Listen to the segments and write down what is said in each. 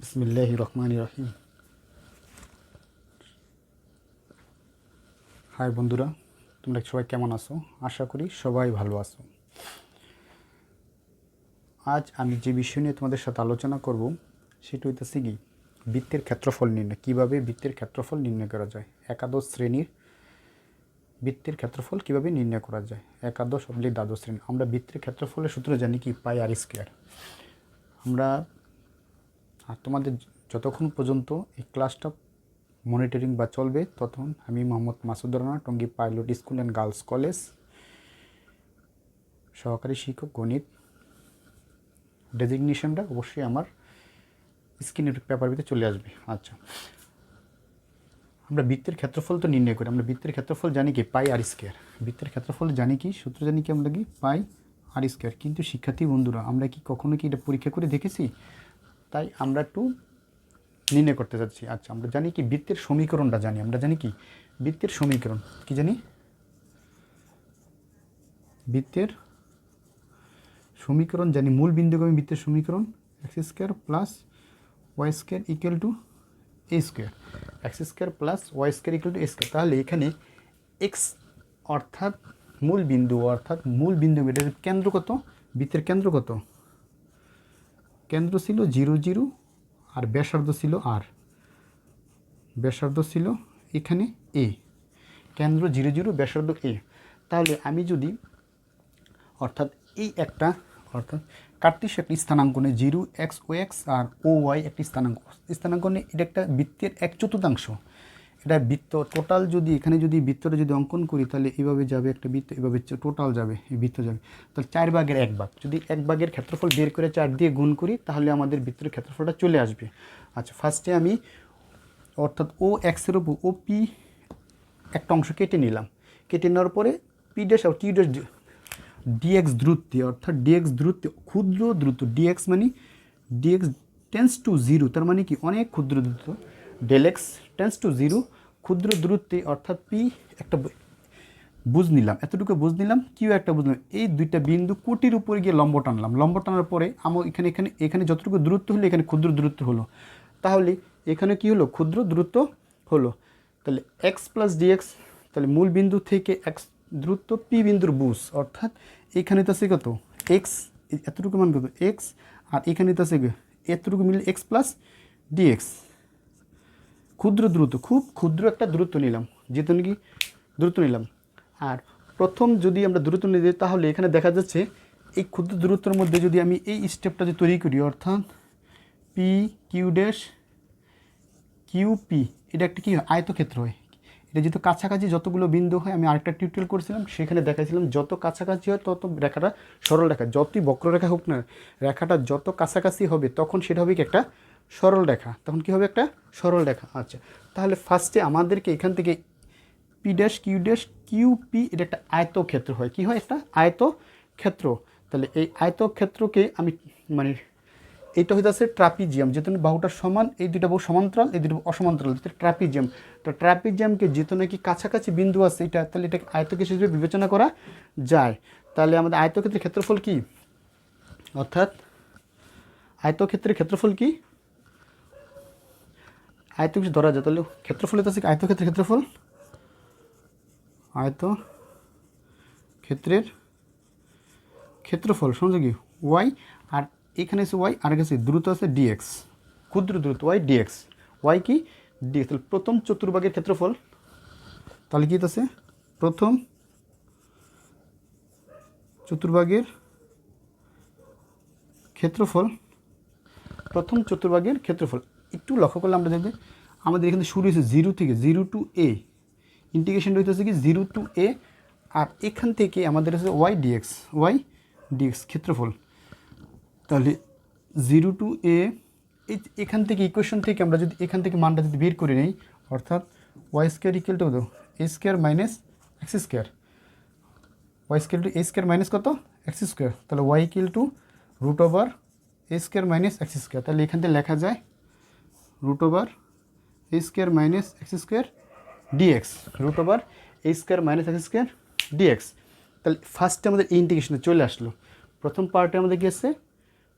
বিসমিল্লাহির রহমানির রহিম। হাই বন্ধুরা, তোমরা সবাই কেমন আছো? আশা করি সবাই ভালো আছো। আজ আমি যে বিষয় নিয়ে তোমাদের সাথে আলোচনা করব সেটা হইতেছে কি বৃত্তের ক্ষেত্রফল নির্ণয়। কীভাবে বৃত্তের ক্ষেত্রফল নির্ণয় করা যায়, একাদশ শ্রেণীর বৃত্তের ক্ষেত্রফল কীভাবে নির্ণয় করা যায়, একাদশ অবলিক দ্বাদশ শ্রেণী। আমরা বৃত্তের ক্ষেত্রফলের সূত্র জানি কি পাই আর স্কোয়ার। আমরা তোমাদের যতক্ষণ পর্যন্ত এই ক্লাসটা মনিটরিং বা চলবে তখন আমি Mohammad Masud Rana, Tongi pilot school and girls college, সহকারী শিক্ষক গণিত। ডেজিগনেশনটা অবশ্যই আমার স্ক্রিনের পেপার ভিতরে চলে আসবে। আচ্ছা, আমরা বৃত্তের ক্ষেত্রফল তো নির্ণয় করি। আমরা বৃত্তের ক্ষেত্রফল জানি কি পাই আর স্কোয়ার। বৃত্তের ক্ষেত্রফল জানি কি, সূত্র জানি কি আমরা কি পাই আর স্কোয়ার। কিন্তু শিক্ষার্থী বন্ধুরা, আমরা কি কখনো কি এটা পরীক্ষা করে দেখেছি? তাই আমরা একটু নির্ণয় করতে চাচ্ছি। আচ্ছা, আমরা জানি কি বৃত্তের সমীকরণটা জানি। আমরা জানি কি বৃত্তের সমীকরণ কি জানি, বৃত্তের সমীকরণ জানি। মূল বিন্দুগামী বৃত্তের সমীকরণ x square plus y square equal to a square. X square plus y square equal to a square. তাহলে এখানে এক্স অর্থাৎ মূল বিন্দু, অর্থাৎ মূল বিন্দু এটার কেন্দ্র কত, বৃত্তের কেন্দ্র কত? কেন্দ্র ছিল 0 0 আর ব্যাসার্ধ ছিল আর। ব্যাসার্ধ ছিল এখানে এ, কেন্দ্র 0 0, ব্যাসার্ধ এ। তাহলে আমি যদি অর্থাৎ এই একটা অর্থাৎ কার্তেশীয় একটি স্থানাঙ্কনে 0 x ও এক্স আর ও ওয়াই একটি স্থানাঙ্কনে এটা একটা বৃত্তের 1/4। এটা বৃত্ত টোটাল যদি এখানে যদি বৃত্তটা যদি অঙ্কন করি তাহলে এইভাবে যাবে একটা বৃত্ত, এভাবে টোটাল যাবে, এই বৃত্ত যাবে। তাহলে 4 ভাগের 1 ভাগ, যদি 1 ভাগের ক্ষেত্রফল বের করে 4 দিয়ে গুণ করি তাহলে আমাদের বৃত্তের ক্ষেত্রফলটা চলে আসবে। আচ্ছা, ফার্স্টে আমি অর্থাৎ ও এক্সের উপর ও পি একটা অংশ কেটে নিলাম। কেটে নেওয়ার পরে পি ড্যাশ আর কিউ ড্যাশ ডিএক্স দূরত্বে, অর্থাৎ ডিএক্স দূরত্বে ক্ষুদ্র দ্রুত, ডিএক্স মানে ডিএক্স টেন্স টু 0, তার মানে কি অনেক ক্ষুদ্র দ্রুত। ডেল এক্স টেন্স টু 0 ক্ষুদ্র দূরত্বে, অর্থাৎ পি একটা বুঝ নিলাম, এতটুকু বুঝ নিলাম, কিউ একটা বুঝ নিলাম। এই দুইটা বিন্দু কোটির উপরে গিয়ে লম্ব টানলাম। লম্ব টানার পরে আমার এখানে এখানে এখানে যতটুকু দূরত্ব হলো এখানে ক্ষুদ্র দূরত্ব হলো। তাহলে এখানে কি হলো, ক্ষুদ্র দূরত্ব হলো। তাহলে এক্স প্লাস ডিএক্স, তাহলে মূল বিন্দু থেকে এক্স দূরত্ব পি বিন্দুর বুঝ, অর্থাৎ এখানে তো আছে কত এক্স, এতটুকু মান কত এক্স, আর এখানে তো আছে এতটুকু মিলে এক্স প্লাস ডিএক্স। ক্ষুদ্র দ্রুত, খুব ক্ষুদ্র একটা দূরত্ব নিলাম, যেহেতু নাকি দূরত্ব নিলাম। আর প্রথম যদি আমরা দূরত্ব নিয়ে দিই তাহলে এখানে দেখা যাচ্ছে এই ক্ষুদ্র দূরত্বের মধ্যে যদি আমি এই স্টেপটা যদি তৈরি করি, অর্থাৎ P Q dash Q P, এটা একটা কী হয় আয়তক্ষেত্র হয়। এটা যেহেতু কাছাকাছি যতগুলো বিন্দু হয়, আমি আরেকটা টিউটোরিয়াল করেছিলাম সেখানে দেখাইছিলাম যত কাছাকাছি হয় তত রেখাটা সরল রেখা, যতই বক্ররেখা হোক না রেখাটা যত কাছাকাছি হবে তখন সেটা হবে কি একটা সরল রেখা, তখন কী হবে একটা সরল রেখা। আচ্ছা, তাহলে ফার্স্টে আমাদেরকে এখান থেকে পি ড্যাশ কিউ পি এটা একটা আয়তক্ষেত্র হয়। কি হয়, একটা আয়তক্ষেত্র। তাহলে এই আয়তক্ষেত্রকে আমি মানে এইটা হইতেছে ট্রাপিজিয়াম, যেহেতু বাহুটা সমান, এই দুইটা বাহু সমান্তরাল, এই দুটো অসমান্তরাল, ট্রাপিজিয়াম। তো ট্রাপিজিয়ামকে যেহেতু নাকি কাছাকাছি বিন্দু আছে এটা, তাহলে এটাকে আয়তক্ষেত্র হিসেবে বিবেচনা করা যায়। তাহলে আমাদের আয়তক্ষেত্রের ক্ষেত্রফল কি, অর্থাৎ আয়তক্ষেত্রের ক্ষেত্রফল কি, আয়তক্ষেত্র ধরা যায়। তাহলে ক্ষেত্রফল হইতেছে আয়তক্ষেত্রের ক্ষেত্রফল, আয়তক্ষেত্রের ক্ষেত্রফল সমঝে কি ওয়াই, আর এখানে আছে ওয়াই, আর কাছে দ্রুত আছে ডিএক্স, ক্ষুদ্র দ্রুত ওয়াই ডিএক্স, ওয়াই কি ডিএক্স। তাহলে প্রথম চতুর্ভাগের ক্ষেত্রফল, তাহলে কি আছে প্রথম চতুর্ভাগের ক্ষেত্রফল, প্রথম চতুর্ভাগের ক্ষেত্রফল একটু লক্ষ্য করলে আমরা দেখবে আমাদের এখানে শুরু হয়েছে 0 থেকে 0 টু এ, ইন্টিগ্রেশন হইতেছে কি 0 টু এ, আর এখান থেকে আমাদের আছে ওয়াই ডিএক্স ক্ষেত্রফল। তাহলে 0 টু এ, এখান থেকে ইকুয়েশন থেকে আমরা যদি এখান থেকে মানটা যদি বের করে নিই, অর্থাৎ ওয়াই স্কোয়ার ইকুয়াল টু কত a square minus x square, y square to a square minus কত এক্স স্কোয়ার। তাহলে y equal to root over a square minus x square. তাহলে এখান থেকে লেখা যায় root over a square minus x square dx, root over a square minus x square dx. তাহলে ফার্স্টে আমাদের এই ইন্টিগ্রেশনে চলে আসলো। প্রথম পার্টে আমাদের গিয়েছে,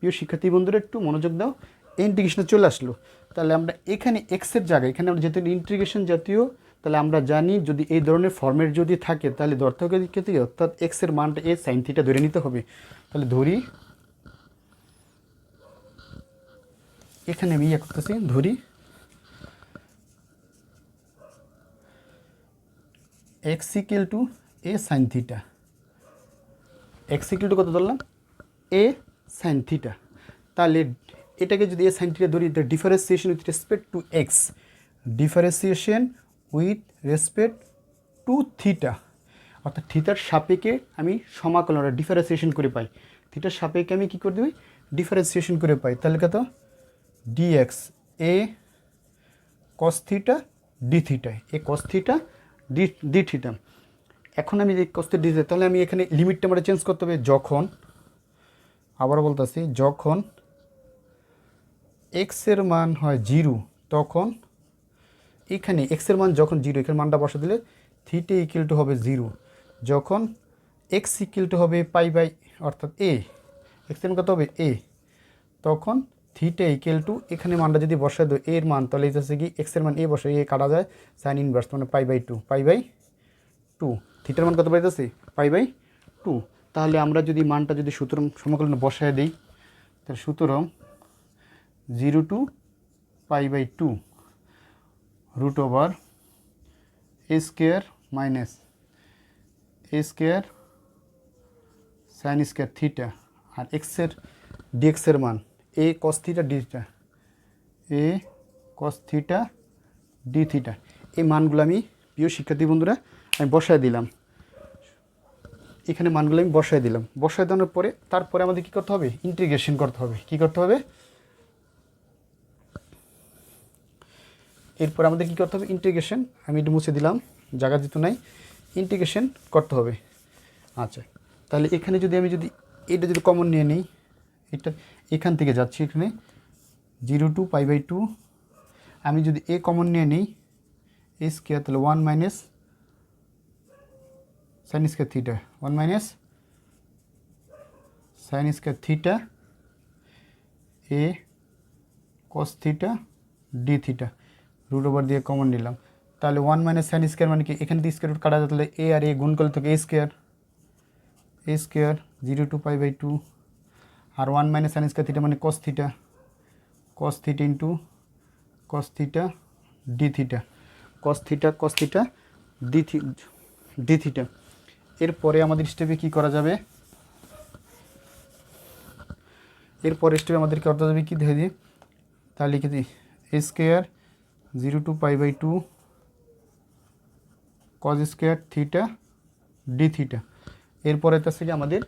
প্রিয় শিক্ষার্থী বন্ধুরা একটু মনোযোগ দাও, ইন্টিগ্রেশনে চলে আসলো। তাহলে আমরা এখানে এক্সের জায়গায় এখানে আমরা যেহেতু ইন্টিগ্রেশন জাতীয়, তাহলে আমরা জানি যদি এই ধরনের ফর্মেট যদি থাকে তাহলে ধরতে হবে ক্ষেত্রে অর্থাৎ এক্সের মানটা এ সাইন থিটা ধরে নিতে হবে। তাহলে ধরি এখানে আমি ইয়ে করতেছি, ধরি x equal to A sine theta, x equal to কত ধরলাম এ সাইন থিটা। তাহলে এটাকে যদি এ সাইন থিটা ধরি, the differentiation with respect to x, differentiation with respect to theta, অর্থাৎ থিটার সাপেক্ষে আমি সমাকলন ডিফারেন্সিয়েশন করে পাই, থিটার সাপেক্ষে আমি কী করে দেবো ডিফারেন্সিয়েশন করে পাই। তাহলে কত dx A cos theta d theta, a cos theta d theta. এখন আমি যে কস থিটা ডি থিটা, তাহলে আমি এখানে লিমিটটা আমরা চেঞ্জ করতে হবে যখন, আবার বলতেছি, যখন এক্সের মান হয় 0 তখন এখানে এক্সের মান যখন 0, এখানে মানটা বসা দিলে থিটা ইকুয়াল টু হবে 0, যখন এক্স ইকুয়াল টু হবে পাই বাই অর্থাৎ এ, এক্সের মান কত হবে এ, তখন থিটা ইকুয়াল টু এখানে মানটা যদি বসায় দেয় এর মান, তাহলে এটা হচ্ছে কি এক্সের মান এ বসে এ কাটা যায় সাইন ইনভার্স মানে পাই বাই টু, থিটার মান কত পাইতেছে পাই বাই টু। তাহলে আমরা যদি মানটা যদি সুতরাং সমাকলনে বসায় দিই, তাহলে সুতরাং 0 to pi by two root over a square minus a square sine square theta, আর এক্সের ডিএক্সের মান a cos theta d theta, a cos theta d theta. এই মানগুলো আমি প্রিয় শিক্ষার্থী বন্ধুরা আমি বসায় দিলাম, এখানে মানগুলো আমি বসায় দিলাম। বসায় দেওয়ার পরে তারপরে আমাদের কী করতে হবে ইন্টিগ্রেশন করতে হবে। কী করতে হবে এরপর আমাদের কী করতে হবে ইন্টিগ্রেশন, আমি একটু মুছে দিলাম জায়গা যেহেতু নাই, ইন্টিগ্রেশন করতে হবে। আচ্ছা, তাহলে এখানে যদি আমি যদি এটা যদি কমন নিয়ে নিই, এটা এখান থেকে যাচ্ছি এখানে 0 টু পাই বাই টু, আমি যদি এ কমন নিয়ে নিই এ স্কোয়ার, তাহলে 1 minus sine square theta, 1 minus sine square theta a cos theta d theta, root over দিয়ে কমন নিলাম। তাহলে 1 মাইনাস সাইন স্কোয়ার মানে কি এখানে দিয়ে স্কোয়ার রুট কাটা যায়, তাহলে এ আর এ গুণ করলে তো a square 0 to pi by two, আর 1 মাইনাস সাইন স্কোয়ার থিটা মানে cos theta into cos theta d theta, cos theta d theta. এরপরে আমাদের স্টেপে কী করা যাবে, এরপরে স্টেপে আমাদেরকে অর্থ যাবে কী দেখে দিই, তাহলে লিখে দিই a square 0 to pi by two cos square theta d theta. এরপরে আছে কি আমাদের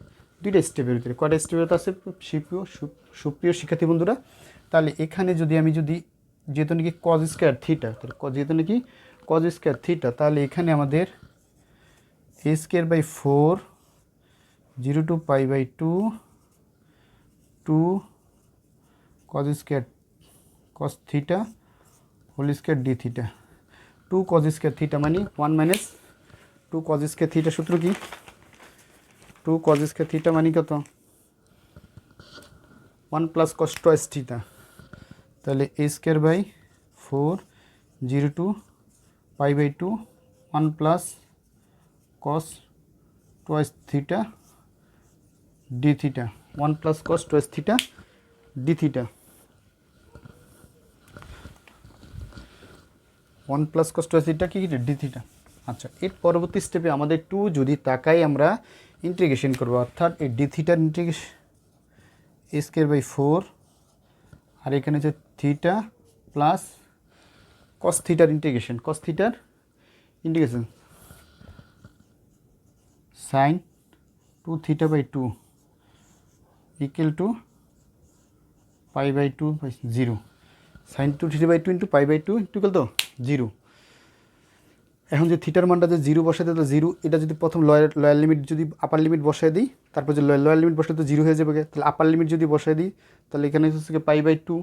দুইটা স্টেপের ভিতরে, কয়টা স্টেপের আছে সুপ্রিয় শিক্ষার্থী বন্ধুরা। তাহলে এখানে যদি আমি যদি যেহেতু নাকি কজ স্কোয়ার থিটা, তাহলে যেহেতু নাকি কজ স্কোয়ার থিটা, তাহলে এখানে আমাদের a square by 4 0 to pi by two cos square cos theta whole square d theta, 2 cos square theta মানে 1 মাইনাস 2 কজ স্কোয়ার থিটা, সূত্র কি 2 কজ স্কোয়ার থিটা মানে কত 1 প্লাস কস টয়েস থিটা, তাহলে a square by 4 0 to pi by two 1 plus cos twice theta d theta, 1 plus cos twice theta d theta, 1 plus cos twice theta কি d theta. আচ্ছা, এর পরবর্তী স্টেপে আমাদের 2 যদি তাকাই আমরা ইন্টিগ্রেশন করবো, অর্থাৎ এই ডি থিটার ইন্টিগ্রেশন এ স্কোয়ার বাই 4, আর এখানে হচ্ছে থিটা প্লাস কস থিটার integration sine 2 theta by 2 equal to pi by 2 by 0, sine 2 theta by 2 into pi by 2 equal to 0। এখন যে থিটার মানটা যে 0 বসাতে, তো 0 এটা যদি প্রথম লয়ার লিমিট যদি আপার লিমিট বসায় দিই, তারপর যে লয়ার লিমিট বসাতে তো 0 হয়ে যাবে, তাহলে আপার লিমিট যদি বসায় দিই তাহলে এখানে হচ্ছে পাই বাই 2,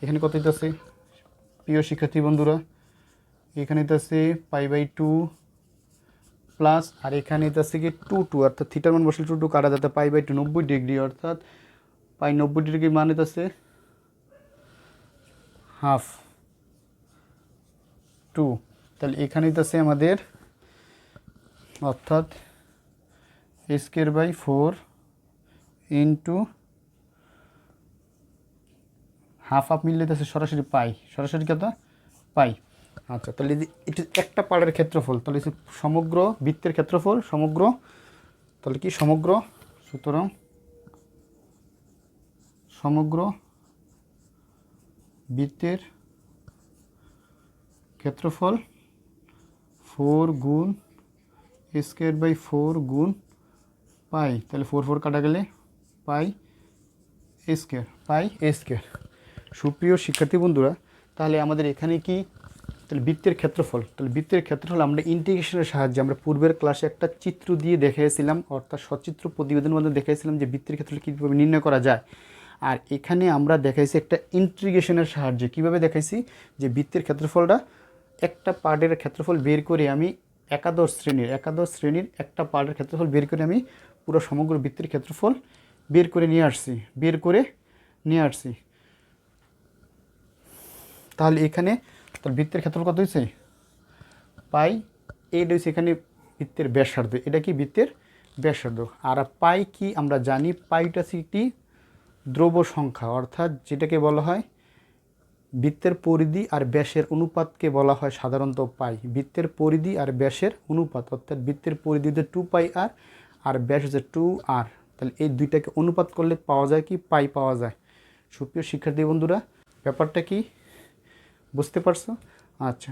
এখানে কত আছে প্রিয় শিক্ষার্থী বন্ধুরা, এখানে আছে পাই বাই 2 প্লাস, আর এখানে আছে কি 2 অর্থাৎ থিটার মান বসলে 2 কাটা যাতে পাই বাই 2 90 ডিগ্রি, অর্থাৎ পাই 90 ডিগ্রি মানে আছে হাফ টু, তাহলে এখানে হইতেছে আমাদের অর্থাৎ a square by 4 into half half মিললে হইতেছে সরাসরি পাই, সরাসরি কত পাই। আচ্ছা, তাহলে এটা একটা পাড়ের ক্ষেত্রফল, তাহলে সমগ্র বৃত্তের ক্ষেত্রফল সমগ্র, তাহলে কি সমগ্র, সুতরাং সমগ্র বৃত্তের ক্ষেত্রফল 4 গুণ এ স্কোয়ার বাই 4 গুণ পাই, তাহলে 4 4 কাটা গেলে পাই এ স্কোয়ার, পাই এ স্কোয়ার। সুপ্রিয় শিক্ষার্থী বন্ধুরা, তাহলে আমাদের এখানে কি, তাহলে বৃত্তের ক্ষেত্রফল, তাহলে বৃত্তের ক্ষেত্রফল আমরা ইন্টিগ্রেশনের সাহায্যে, আমরা পূর্বের ক্লাসে একটা চিত্র দিয়ে দেখিয়েছিলাম, অর্থাৎ সচিত্র প্রতিবেদনের মধ্যে দেখিয়েছিলাম যে বৃত্তের ক্ষেত্রফল কীভাবে নির্ণয় করা যায়। আর এখানে আমরা দেখাইছি একটা ইন্টিগ্রেশনের সাহায্যে। কিভাবে দেখাইছি, যে বৃত্তের ক্ষেত্রফলটা একটা পার্টের ক্ষেত্রফল বের করে আমি একাদশ শ্রেণীর একটা পার্টের ক্ষেত্রফল বের করে আমি পুরো সমগ্র বৃত্তের ক্ষেত্রফল বের করে নিয়ে আসছি। তাহলে এখানে তার বৃত্তের ক্ষেত্রফল কত হয়েছে, পাই, এইটা হচ্ছে এখানে বৃত্তের ব্যাসার্ধ, এটা কি বৃত্তের ব্যাসার্ধ। আর পাই কি আমরা জানি, পাইটা হচ্ছে একটি ধ্রুব সংখ্যা, অর্থাৎ যেটাকে বলা হয় বৃত্তের পরিধি আর ব্যাসের অনুপাতকে বলা হয় সাধারণত পাই। বৃত্তের পরিধি আর ব্যাসের অনুপাত, অর্থাৎ বৃত্তের পরিধি হচ্ছে 2 পাই আর ব্যাস হচ্ছে 2 আর, তাহলে এই দুইটাকে অনুপাত করলে পাওয়া যায় কি, পাই পাওয়া যায়। সুপ্রিয় শিক্ষার্থী বন্ধুরা, ব্যাপারটা কি বুঝতে পারছো? আচ্ছা,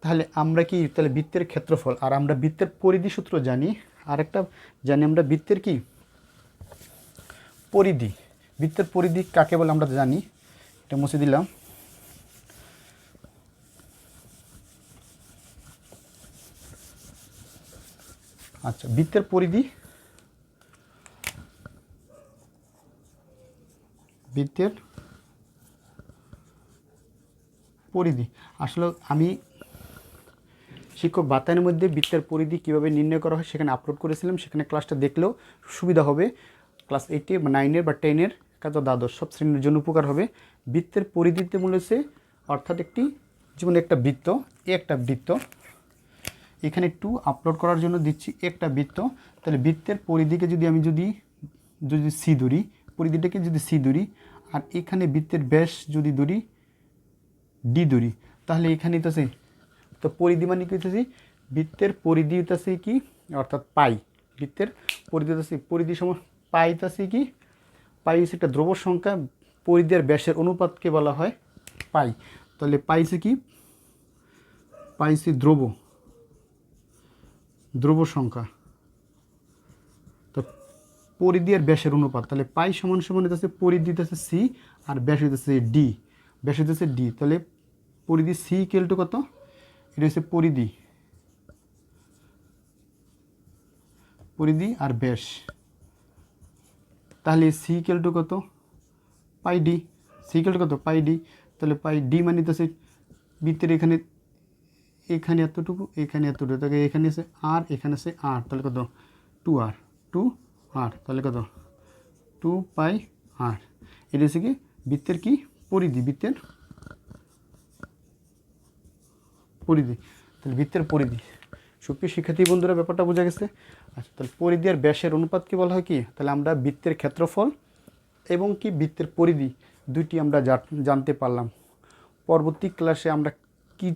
তাহলে আমরা কি, তাহলে বৃত্তের ক্ষেত্রফল আর আমরা বৃত্তের পরিধি সূত্র জানি, আর একটা জানি আমরা বৃত্তের কি পরিধি। বৃত্তের পরিধি কাকে বলে আমরা জানি, এটা মুছে দিলাম। আচ্ছা, বৃত্তের পরিধি, বৃত্তের পরিধি আসলে আমি শিক্ষক বাতায়নের মধ্যে বৃত্তের পরিধি কীভাবে নির্ণয় করা হয় সেখানে আপলোড করেছিলাম, সেখানে ক্লাসটা দেখলেও সুবিধা হবে। ক্লাস 8 বা 9 বা 10 কাজা দ্বাদশ সব শ্রেণীর জন্য উপকার হবে। বৃত্তের পরিধিতে মূল হচ্ছে, অর্থাৎ একটি যেমন একটা বৃত্ত, একটা বৃত্ত এখানে একটু আপলোড করার জন্য দিচ্ছি একটা বৃত্ত, তাহলে বৃত্তের পরিধিকে যদি আমি যদি সি ধরি, পরিধিটাকে যদি সি ধরি, আর এখানে বৃত্তের ব্যাস যদি ধরি ডি ধরি, তাহলে এখানে তো পরিধি মানে কি হইতেছি, বৃত্তের পরিধি হইতেছে কি, অর্থাৎ পাই, বৃত্তের পরিধি হইতেছে পরিধি সমান পাই হইতেছে কি, পাই হচ্ছে একটা ধ্রুব সংখ্যা, পরিধি আর ব্যাসের অনুপাতকে বলা হয় পাই। তাহলে পাইছে কি, পাইছে ধ্রুব সংখ্যা, তো পরিধি আর ব্যাসের অনুপাত, তাহলে পাই সমান সমান হইতেছে পরিধি হইতেছে সি আর ব্যাস হইতেছে ডি, ব্যাস হইতেছে ডি, তাহলে পরিধি সি ইকুয়াল টু কত, এটা হচ্ছে পরিধি আর ব্যাস, তাহলে সি ইকুয়াল টু কত, পাই ডি, সি ইকুয়াল টু কত, পাই ডি, তাহলে পাই ডি মানে হচ্ছে বৃত্তের এখানে এতটুকু, এখানে এতটুকু, তাহলে এখানে আছে আর, এখানে আছে আর, তাহলে কত 2 আর, তাহলে কত 2 পাই আর, এটা হচ্ছে কি বৃত্তের কি পরিধি, বৃত্তের পরিধি, তাহলে বৃত্তের পরিধি। সুপ্রিয় শিক্ষার্থী বন্ধুরা, ব্যাপারটা বোঝা গেছে? আচ্ছা, তাহলে পরিধি আর ব্যাসের অনুপাতকে বলা হয় কি, তাহলে আমরা বৃত্তের ক্ষেত্রফল এবং কি বৃত্তের পরিধি দুইটি আমরা জানতে পারলাম। পরবর্তী ক্লাসে আমরা কি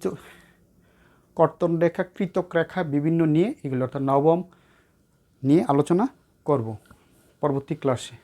কর্তন রেখা, কৃতক রেখা বিভিন্ন নিয়ে এগুলো, অর্থাৎ নবম নিয়ে আলোচনা করব পরবর্তী ক্লাসে।